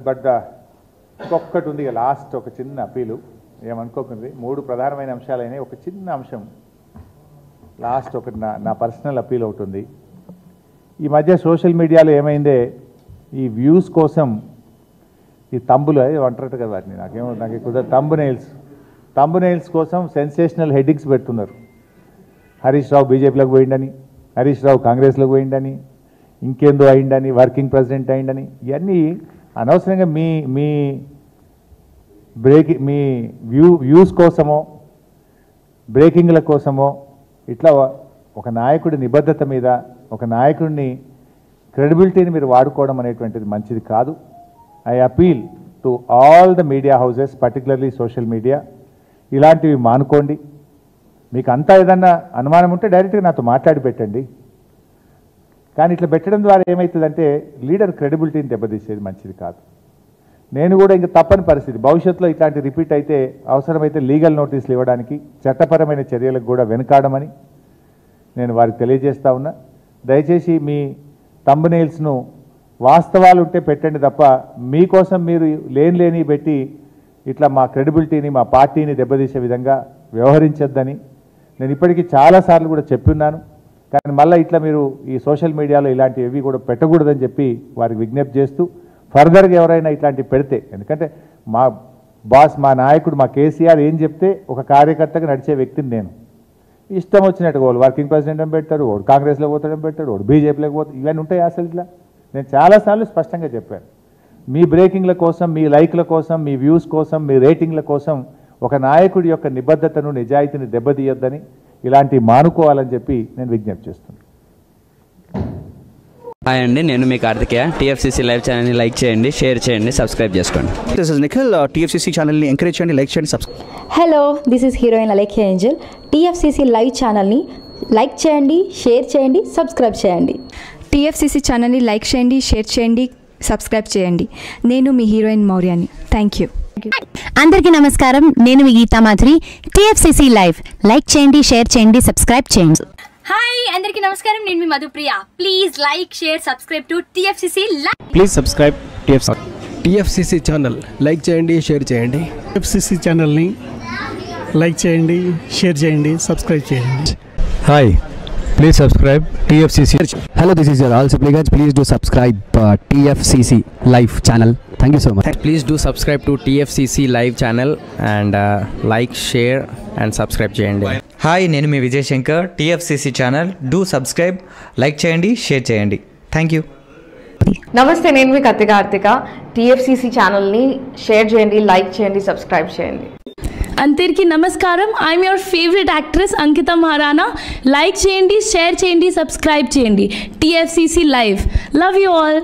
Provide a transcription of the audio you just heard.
But ఒక్కటి ఉంది last ఒక చిన్న అప్పీలు ఏమనుకోకుంది 3 ప్రధానమైన అంశాలైన ఒక చిన్న అంశం లాస్ట్ ఒకటి నా పర్సనల్ అప్పీల్ ఒకటి ఉంది. ఈ మధ్య సోషల్ మీడియాలో ఏమైందే ఈ వ్యూస్ కోసం ఈ తంబులు అంటారట కదా వాటిని నాకు ఎక్కువ తంబు నెయిల్స్ కోసం సెన్సేషనల్ హెడ్డింగ్స్ పెడుతున్నారు. హరీష్ రావు బీజేపీలోకి పోయిండని, హరీష్ రావు కాంగ్రెస్లోకి పోయిండని, ఇంకేందో అయిండని, వర్కింగ్ ప్రెసిడెంట్ అయిండని, ఇవన్నీ అనవసరంగా మీ వ్యూస్ కోసమో బ్రేకింగ్ల కోసమో ఇట్లా ఒక నాయకుడి నిబద్ధత మీద ఒక నాయకుడిని క్రెడిబిలిటీని మీరు వాడుకోవడం అనేటువంటిది మంచిది కాదు. I appeal to all the media houses, particularly social media, ఇలాంటివి మానుకోండి. మీకు అంతా ఏదన్నా అనుమానం ఉంటే డైరెక్ట్గా నాతో మాట్లాడి పెట్టండి. కానీ ఇట్లా పెట్టడం ద్వారా ఏమవుతుందంటే లీడర్ క్రెడిబిలిటీని దెబ్బతీసేది మంచిది కాదు. నేను కూడా ఇంకా తప్పని పరిస్థితి, భవిష్యత్తులో ఇట్లాంటి రిపీట్ అయితే అవసరమైతే లీగల్ నోటీసులు ఇవ్వడానికి, చట్టపరమైన చర్యలకు కూడా వెనుకాడమని నేను వారికి తెలియజేస్తా ఉన్నా. దయచేసి మీ థంబ్నెయిల్స్ను వాస్తవాలు ఉంటే పెట్టండి తప్ప మీకోసం మీరు లేని పెట్టి ఇట్లా మా క్రెడిబిలిటీని మా పార్టీని దెబ్బతీసే విధంగా వ్యవహరించొద్దని నేను ఇప్పటికీ చాలాసార్లు కూడా చెప్పున్నాను. కానీ మళ్ళీ ఇట్లా మీరు ఈ సోషల్ మీడియాలో ఇలాంటివి కూడా పెట్టకూడదని చెప్పి వారికి విజ్ఞప్తి చేస్తూ ఫర్దర్గా ఎవరైనా ఇట్లాంటివి పెడితే, ఎందుకంటే మా బాస్ మా నాయకుడు మా కేసీఆర్ ఏం చెప్తే ఒక కార్యకర్తగా నడిచే వ్యక్తిని నేను. ఇష్టం వచ్చినట్టుగా వాళ్ళు వర్కింగ్ ప్రెసిడెంట్ అని పెట్టారు, వాడు కాంగ్రెస్లో పోతాడని పెట్టాడు, వాడు బీజేపీలోకి పోతాడు, ఇవన్నీ ఉంటాయి అసలు ఇట్లా. నేను చాలాసార్లు స్పష్టంగా చెప్పాను, మీ బ్రేకింగ్ల కోసం, మీ లైక్ల కోసం, మీ వ్యూస్ కోసం, మీ రేటింగ్ల కోసం ఒక నాయకుడి యొక్క నిబద్ధతను నిజాయితీని దెబ్బతీయొద్దని, ఇలాంటివి మానుకోవాలని చెప్పి నేను విజ్ఞప్తి చేస్తున్నాను. హాయ్ అండి, నేను మీ కార్తికేయ. టీఎఫ్సీసీ లైవ్ ఛానల్ని లైక్ చేయండి, షేర్ చేయండి, సబ్స్క్రైబ్ చేసుకోండి. This is Nikhil. టీఎఫ్సీసీ ఛానల్ని ఎంకరేజ్ చేయండి, లైక్ చేయండి, subscribe. Hello, this is heroine Alekhya Angel. TFCC live ఛానల్ని లైక్ చేయండి, షేర్ చేయండి, సబ్స్క్రైబ్ చేయండి. టీఎఫ్సీసీ ఛానల్ని లైక్ చేయండి, షేర్ చేయండి, సబ్స్క్రైబ్ చేయండి. నేను మీ హీరోయిన్ మౌర్యాని. Thank you. అందరికీ నమస్కారం, నేను మీ Geetha Madhuri. TFCC live like చేయండి, షేర్ చేయండి, సబ్స్క్రైబ్ చేయండి. హాయ్ అందరికీ నమస్కారం, నేను మీ Madhupriya. Please like, share, subscribe to TFCC live. Please subscribe TFCC channel. Like చేయండి, షేర్ చేయండి. టీఎఫ్సీసీ ఛానల్ని లైక్ చేయండి, షేర్ చేయండి, సబ్స్క్రైబ్ చేయండి. Hi, please subscribe TFCC. Hello, this is your all Sipligunj. Please do subscribe TFCC live channel. Thank you so much. Please do subscribe to TFCC live channel and like, share and subscribe చేయండి. Hi, నేను మీ Vijay Shankar. TFCC channel do subscribe, like చేయండి, share చేయండి. Thank you. నమస్తే, నేను మీ Karthika. TFCC ఛానల్ని share చేయండి, లైక్ చేయండి, సబ్స్క్రైబ్ చేయండి. అందరికీ నమస్కారం, I'm your favourite actress Ankita Maharana. Like చేయండి, షేర్ చేయండి, సబ్స్క్రైబ్ చేయండి. TFCC live. Love you all.